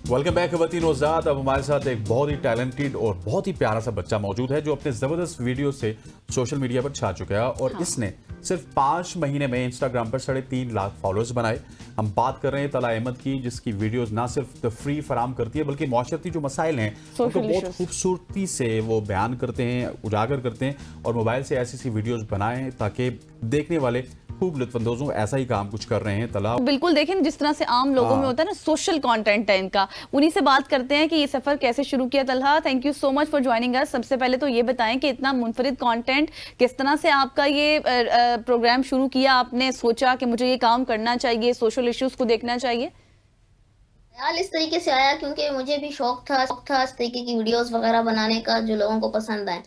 Welcome back खवतीन नौज़ाद। अब हमारे साथ एक बहुत ही टैलेंटेड और बहुत ही प्यारा सा बच्चा मौजूद है जो अपने ज़बरदस्त वीडियो से सोशल मीडिया पर छा चुका है और इसने सिर्फ 5 महीने में इंस्टाग्राम पर 3.5 लाख फॉलोअर्स बनाए। हम बात कर रहे हैं तला अहमद की, जिसकी वीडियोस ना सिर्फ फ्री फराम करती है बल्कि माशरती जो मसाइल हैं उनको बहुत खूबसूरती से वो बयान करते हैं, उजागर करते हैं और मोबाइल से ऐसी सी वीडियोस बनाएं ताकि देखने वाले खूब लुत्फानंदोज हों। ऐसा ही काम कुछ कर रहे हैं तला। बिल्कुल, देखें जिस तरह से आम लोगों में होता है ना, सोशल कंटेंट है इनका, उन्हीं से बात करते हैं कि ये सफर कैसे शुरू किया। Talha, thank you so much for joining us. सबसे पहले तो ये बताएं कि इतना मुनफरिद कंटेंट, किस तरह से आपका ये प्रोग्राम शुरू किया, आपने सोचा कि मुझे ये काम करना चाहिए, सोशल इश्यूज को देखना चाहिए? ख्याल इस तरीके से आया क्योंकि मुझे भी शौक था इस तरीके की वीडियोस वगैरह बनाने का जो लोगों को पसंद आए।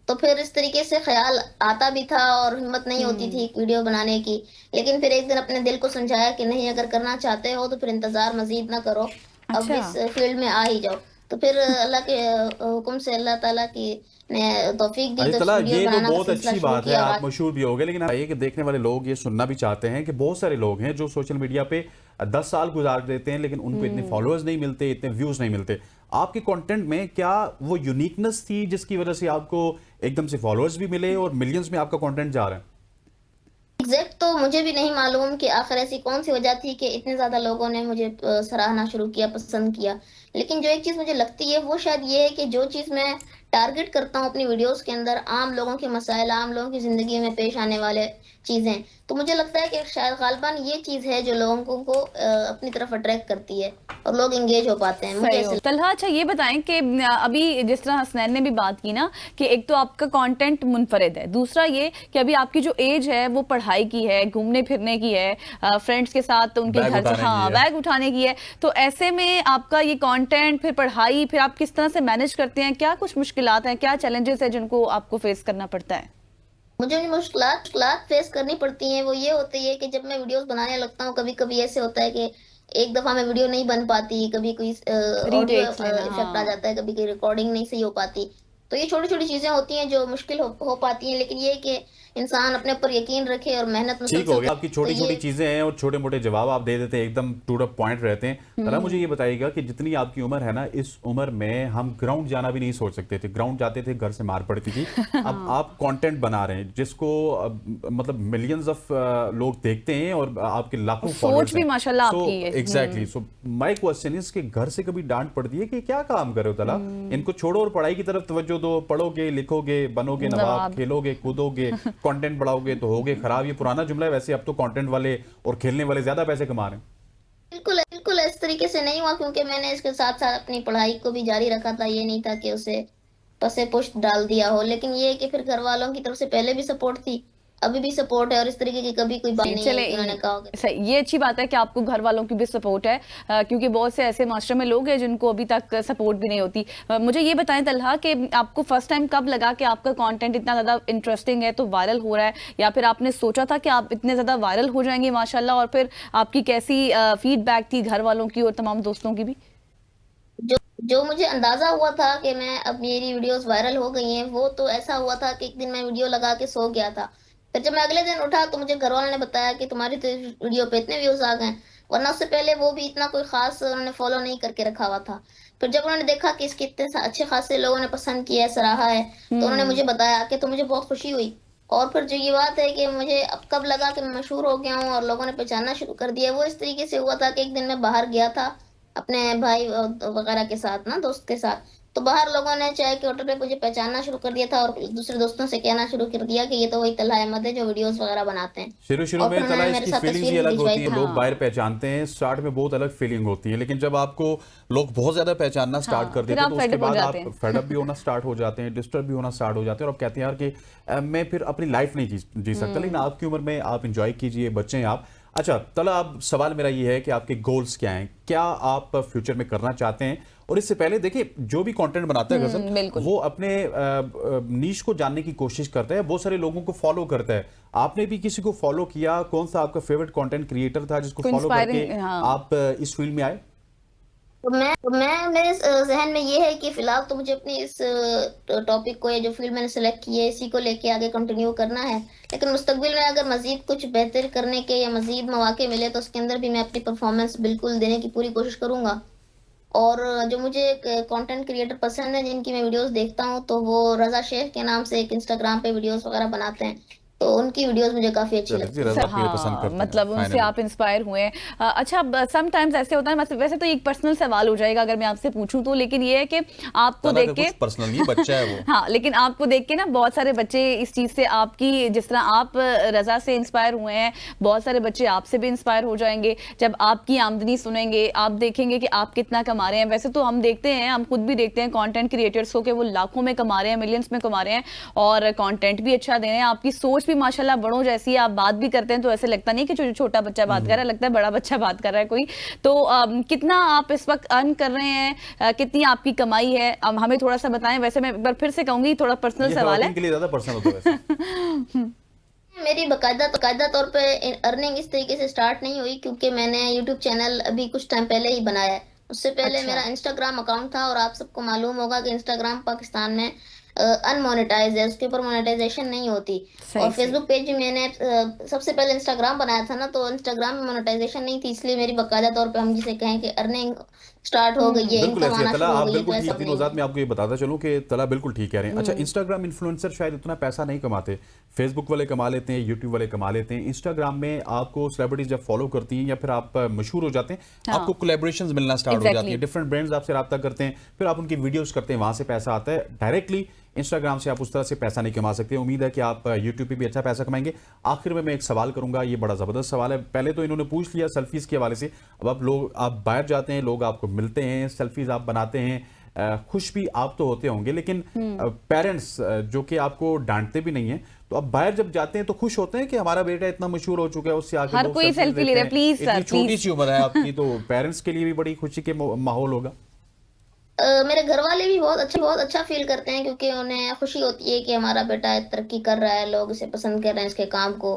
तो फिर इस तरीके से ख्याल आता भी था और हिम्मत नहीं होती थी वीडियो बनाने की। लेकिन फिर एक दिन अपने दिल को समझाया कि नहीं, अगर करना चाहते हो तो फिर इंतजार मजीद ना करो, अब इस फील्ड में आ ही जाओ। तो फिर अल्लाह के हुक्म से अल्लाह ताला की ने तौफीक दी तो तला ये वीडियो तो बनाना का बहुत सिलसिला अच्छी शुरू बात है, किया। आप मशहूर भी हो गए, लेकिन ये कि देखने वाले लोग ये सुनना भी चाहते हैं कि बहुत सारे लोग हैं जो सोशल मीडिया पे 10 साल गुजार देते हैं लेकिन उनको इतने फॉलोअर्स नहीं मिलते, इतने व्यूज नहीं मिलते। आपके कंटेंट में क्या वो यूनिकनेस थी जिसकी वजह से आपको एकदम से फॉलोअर्स भी मिले और मिलियंस में आपका कंटेंट जा रहा है? एग्जैक्ट तो मुझे भी नहीं मालूम कि आखिर ऐसी कौन सी वजह थी कि इतने ज्यादा लोगों ने मुझे सराहना शुरू किया, पसंद किया। लेकिन जो एक चीज मुझे लगती है वो शायद ये है कि जो चीज मैं टारगेट करता हूँ अपनी वीडियोस के अंदर, आम लोगों के मसाइल, आम लोगों की जिंदगी में पेश आने वाले चीजें, तो मुझे लगता है कि शायद गालिबन ये चीज है जो लोगों को अपनी तरफ अट्रैक्ट करती है और लोग एंगेज हो पाते हैं। मुझे ऐसे तलहा, अच्छा ये बताएं कि अभी जिस तरह हसनैन ने भी बात की ना कि एक तो आपका कंटेंट मुनफरिद है, दूसरा ये कि अभी आपकी जो एज है वो पढ़ाई की है, घूमने फिरने की है, फ्रेंड्स के साथ उनके घर से बैग उठाने की है। तो ऐसे में आपका ये कंटेंट, फिर पढ़ाई, फिर आप किस तरह से मैनेज करते हैं? क्या कुछ मुश्किलात हैं, क्या चैलेंजेस है जिनको आपको फेस करना पड़ता है? मुझे मुश्किलात फेस करनी पड़ती हैं वो ये होती है कि जब मैं वीडियोस बनाने लगता हूँ, कभी कभी ऐसे होता है कि एक दफा में वीडियो नहीं बन पाती, कभी कोई ऑडियो इफेक्ट आ जाता है, कभी कोई रिकॉर्डिंग नहीं सही हो पाती। तो ये छोटी छोटी चीजें होती हैं जो मुश्किल हो पाती हैं। लेकिन ये कि इंसान अपने ऊपर यकीन रखे और मेहनत ठीक हो गया। आपकी छोटी छोटी चीजें हैं और छोटे मोटे जवाब आप दे देते हैं, एकदम टू द पॉइंट रहते हैं। तला, मुझे ये बताइएगा कि जितनी आपकी उम्र है ना, इस उम्र में हम ग्राउंड जाना भी नहीं सोच सकते थे। ग्राउंड जाते थे घर से मार पड़ती थी। अब आप कंटेंट बना रहे हैं जिसको मतलब मिलियंस ऑफ लोग देखते हैं और आपके लाखों फॉलोअर्स भी माशाल्लाह आपकी है। Exactly. So my question is कि घर से कभी डांट पड़ती है कि क्या काम कर रहे हो तला, इनको छोड़ो और पढ़ाई की तरफ तवज्जो दो, पढ़ोगे, लिखोगे, बनोगे नवाब, खेलोगे, कूदोगे, कंटेंट बढ़ाओगे तो होगे खराब। ये पुराना जुमला है, वैसे अब तो कंटेंट वाले और खेलने वाले ज्यादा पैसे कमा रहे हैं। बिल्कुल बिल्कुल इस तरीके से नहीं हुआ क्योंकि मैंने इसके साथ साथ अपनी पढ़ाई को भी जारी रखा था। ये नहीं था कि उसे पसे पुष्ट डाल दिया हो। लेकिन ये है कि फिर घर वालों की तरफ से पहले भी सपोर्ट थी, अभी भी सपोर्ट है और इस तरीके की कभी कोई बात नहीं है कि उन्होंने कहा। ये अच्छी बात है कि आपको घर वालों की भी सपोर्ट है, क्योंकि बहुत से ऐसे मास्टर में लोग हैं जिनको अभी तक सपोर्ट भी नहीं होती। मुझे ये बताएं तलहा कि आपको फर्स्ट टाइम कब लगा कि आपका कंटेंट इतना ज़्यादा इंटरेस्टिंग है तो वायरल हो रहा है, या फिर आपने सोचा था कि आप इतने ज़्यादा वायरल हो जाएंगे माशाल्लाह? और फिर आपकी कैसी फीडबैक थी घर वालों की और तमाम दोस्तों की भी? जो मुझे अंदाजा हुआ था कि मैं अब मेरी वीडियोस वायरल हो गई हैं, वो तो ऐसा हुआ था कि एक दिन मैं वीडियो लगा के सो गया था। फिर जब मैं अगले दिन उठा तो मुझे घर वालों ने बताया कि तुम्हारी तो वीडियो पे इतने व्यूज आ गए, वरना उससे पहले वो भी इतना कोई खास उन्होंने फॉलो नहीं करके रखा हुआ था। फिर जब उन्होंने देखा कि इसके इतने अच्छे खासे लोगों ने पसंद किया है, सराहा है, तो उन्होंने मुझे बताया कि तो मुझे बहुत खुशी हुई। और फिर जो ये बात है कि मुझे अब कब लगा कि मैं मशहूर हो गया हूँ और लोगों ने पहचानना शुरू कर दिया, वो इस तरीके से हुआ था कि एक दिन मैं बाहर गया था अपने भाई वगैरह के साथ ना, दोस्त के साथ। तो बाहर लोगों ने चाय के होटल पे मुझे पहचानना शुरू कर दिया था और दूसरे दोस्तों से कहना शुरू कर दिया कि ये तो वही तलहा अहमद है जो वीडियोस वगैरह बनाते हैं। शुरू में तला इसकी फीलिंग्स ही अलग होती है, लोग बाहर पहचानते हैं, स्टार्ट में बहुत अलग फीलिंग होती है, लेकिन जब आपको लोग बहुत ज्यादा पहचानना स्टार्ट कर देते हैं तो उसके बाद आप फेडअप भी होना स्टार्ट हो जाते हैं, डिस्टर्ब भी होना स्टार्ट हो जाते हैं और आप कहते हैं यार कि मैं फिर अपनी लाइफ नहीं जी सकता। लेकिन आपकी उम्र में आप इंजॉय कीजिए, बच्चे हैं आप। अच्छा तला, अब सवाल मेरा ये है कि आपके गोल्स क्या हैं, क्या आप फ्यूचर में करना चाहते हैं? और इससे पहले देखिए, जो भी कंटेंट बनाता है गजल, वो अपने नीश को जानने की कोशिश करता है, बहुत सारे लोगों को फॉलो करता है। आपने भी किसी को फॉलो किया? कौन सा आपका फेवरेट कंटेंट क्रिएटर था जिसको फॉलो करके आप इस फील्ड में आए? तो मैं मेरे जहन में ये है कि फिलहाल तो मुझे अपनी इस टॉपिक को या जो फील्ड मैंने सेलेक्ट की है इसी को लेके आगे कंटिन्यू करना है। लेकिन मुस्तकबिल में अगर मजीद कुछ बेहतर करने के या मजीद मौके मिले तो उसके अंदर भी मैं अपनी परफॉर्मेंस बिल्कुल देने की पूरी कोशिश करूंगा। और जो मुझे कंटेंट क्रिएटर पसंद है जिनकी मैं वीडियोस देखता हूँ, तो वो रजा शेख के नाम से एक इंस्टाग्राम पे वीडियोस वगैरह बनाते हैं, तो उनकी वीडियोस मुझे काफी अच्छी चलिए जी, लगती है। रजा आपको ये पसंद हाँ, करते हैं मतलब उनसे फाइनली। आप इंस्पायर हुए हैं। अच्छा, समटाइम्स ऐसे होता है, मतलब वैसे तो एक पर्सनल सवाल हो जाएगा अगर मैं आपसे पूछूं तो, लेकिन ये है कि आपको तला देख का के कुछ पर्सनल नहीं, बच्चा है वो। हाँ, लेकिन आपको देख के ना बहुत सारे बच्चे इस चीज से, आपकी जिस तरह आप रजा से इंस्पायर हुए हैं, बहुत सारे बच्चे आपसे भी इंस्पायर हो जाएंगे जब आपकी आमदनी सुनेंगे, आप देखेंगे कि आप कितना कमा रहे हैं। वैसे तो हम देखते हैं, हम खुद भी देखते हैं कंटेंट क्रिएटर्स को कि वो लाखों में कमा रहे हैं, मिलियंस में कमा रहे हैं और कंटेंट भी अच्छा दे रहे हैं। आपकी सोच भी माशाल्लाह बड़ों जैसी है, आप बात भी करते हैं तो ऐसे लगता नहीं कि जो छोटा बच्चा बात कर रहा है, लगता है बड़ा बच्चा बात कर रहा है कोई। तो कितना आप इस वक्त अर्न कर रहे हैं, कितनी आपकी कमाई है, हमें थोड़ा सा बताएं। वैसे मैं एक बार फिर से कहूंगी, थोड़ा पर्सनल ये सवाल है। खवातीन के लिए ज्यादा पर्सनल होता है वैसे। मेरी बकायदा तौर पे अर्निंग इस तरीके से स्टार्ट नहीं हुई, क्योंकि मैंने यूट्यूब चैनल अभी कुछ टाइम पहले ही बनाया है। उससे पहले अच्छा, मेरा इंस्टाग्राम अकाउंट था, और आप सबको मालूम होगा कि इंस्टाग्राम पाकिस्तान में अनमोनेटाइज है, उसके ऊपर मोनेटाइजेशन नहीं होती। और सही सही। फेसबुक पेज भी मैंने सबसे पहले इंस्टाग्राम बनाया था ना, तो इंस्टाग्राम में मोनेटाइजेशन नहीं थी, इसलिए मेरी बकायदा तौर पे हम जिसे कहें कि अर्निंग स्टार्ट हो गई है, बिल्कुल इनकम ऐसी है आना तला, शुरू हो आप गई है, तो बिल्कुल ठीक, ऐसा तीनों नहीं वजात है। मैं आपको ये बताता चलूं कि तला बिल्कुल ठीक कह रहे हैं। अच्छा, इंस्टाग्राम इन्फ्लुएंसर शायद इतना पैसा नहीं कमाते, फेसबुक वाले कमा लेते हैं, यूट्यूब वाले कमा लेते हैं। इंस्टाग्राम में आपको सेलिब्रिटीज जब फॉलो करती हैं या फिर आप मशहूर हो जाते हैं, हाँ, आपको कोलैबोरेशंस मिलना स्टार्ट हो जाती एग्जैक्टली। है, डिफरेंट ब्रांड्स आपसे रब्ता करते हैं, फिर आप उनकी वीडियोस करते हैं, वहां से पैसा आता है। डायरेक्टली इंस्टाग्राम से आप उस तरह से पैसा नहीं कमा सकते। उम्मीद है कि आप यूट्यूब पे भी अच्छा पैसा कमाएंगे। आखिर में मैं एक सवाल करूंगा, ये बड़ा जबरदस्त सवाल है, पहले तो इन्होंने पूछ लिया सेल्फीज के हवाले से, अब आप बाहर जाते हैं, लोग आपको मिलते हैं, सेल्फीज आप बनाते हैं, खुश भी आप तो होते होंगे, लेकिन पेरेंट्स जो कि आपको डांटते भी नहीं है, तो अब बाहर जब जाते हैं तो खुश होते हैं कि हमारा बेटा इतना मशहूर हो चुका है, उससे आगे हर लोग कोई सेल्फी सेल्फी ले लेते रहा है, हैं। प्लीज सर इतनी छोटी प्लीज। सी उम्र है आपकी, तो पेरेंट्स के लिए भी बड़ी खुशी के माहौल होगा। मेरे घर वाले भी बहुत अच्छा फील करते हैं, क्योंकि उन्हें खुशी होती है कि हमारा बेटा तरक्की कर रहा है, लोग इसे पसंद कर रहे हैं, इसके काम को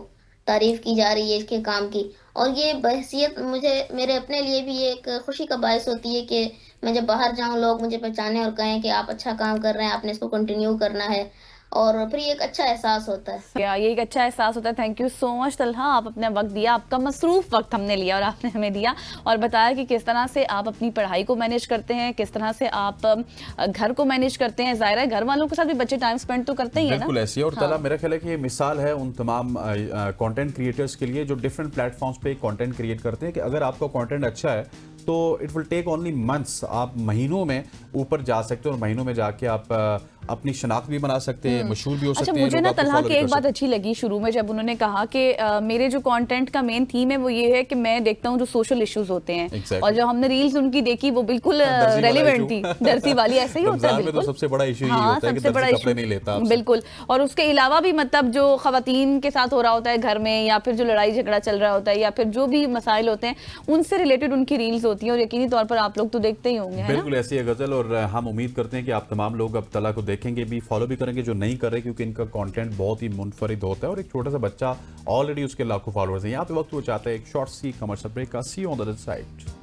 तारीफ की जा रही है इसके काम की। और ये बहसियत मुझे, मेरे अपने लिए भी ये एक खुशी का बायस होती है कि मैं जब बाहर जाऊं, लोग मुझे पहचाने और कहें कि आप अच्छा काम कर रहे हैं, आपने इसको कंटिन्यू करना है, और फिर ये एक अच्छा एहसास होता है। या ये एक अच्छा एहसास होता है। Thank you so much Talha, आप अपना वक्त दिया, आपका मसरूफ वक्त हमने लिया और आपने हमें दिया और बताया कि किस तरह से आप अपनी पढ़ाई को मैनेज करते हैं, किस तरह से आप घर को मैनेज करते हैं। ज़ाहिर है घर वालों के साथ भी बच्चे टाइम स्पेंड तो करते ही है ना। बिल्कुल ऐसी है। और तला, मेरा ख्याल है कि ये मिसाल है उन तमाम कंटेंट क्रिएटर्स के लिए जो डिफरेंट प्लेटफॉर्म्स पे कंटेंट क्रिएट करते हैं, कि अगर आपका कंटेंट अच्छा है तो it will take only months, आप महीनों में ऊपर जा सकते हो और महीनों में जाके आप अपनी शनाख्त भी बना सकते हैं, मशहूर भी हो अच्छा, सकते हैं। मुझे लोग ना आपको तलहा follow की भी एक कर बात सकते हैं। अच्छी लगी शुरू में जब उन्होंने कहा कि मेरे जो कंटेंट का मेन थीम है वो ये है कि मैं देखता हूँ जो सोशल इश्यूज होते हैं। Exactly. और जो हमने रील्स उनकी देखी वो बिल्कुल दर्जी वाला रेलिवेंट issue। थी, दर्जी वाली, ऐसे ही होता है रमजान में तो बिल्कुल। सबसे बड़ा इशू यही हाँ, होता है कि सबसे बड़ा दर्जी कपड़े इशू नहीं लेता आपसे। बिल्कुल। और उसके अलावा भी मतलब जो खवातीन के साथ हो रहा होता है घर में, या फिर जो लड़ाई झगड़ा चल रहा होता है, या फिर जो भी मसाइल होते हैं, उनसे रिलेटेड उनकी रील्स होती हैं और यकीनी तौर पर आप लोग तो देखते ही होंगे, है ना। बिल्कुल ऐसी है गजल। और हम उम्मीद करते हैं कि आप तमाम लोग अब तला को देखेंगे भी, फॉलो भी करेंगे जो नहीं कर रहे, क्योंकि इनका कंटेंट बहुत ही मुनफरिद होता है और एक छोटा सा बच्चा ऑलरेडी उसके लाखों फॉलोअर्स हैं। यहाँ पे वक्त वो चाहता है एक शॉर्ट सी कमर्शियल ब्रेक का। सी ऑन द अदर साइड।